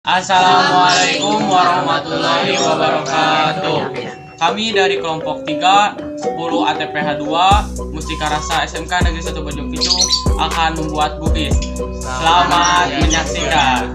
Assalamualaikum warahmatullahi wabarakatuh. Kami dari kelompok 3, 10 ATPH 2, Mustika Rasa SMKN Negeri 1 Bojongpicung akan membuat Bugis. Selamat menyaksikan.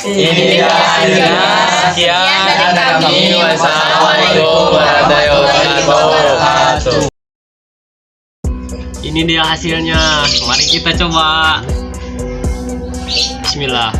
Ini dia hasilnya. Sekian dari kami. Wassalamualaikum warahmatullahi wabarakatuh. Ini dia hasilnya. Mari kita coba. Bismillah.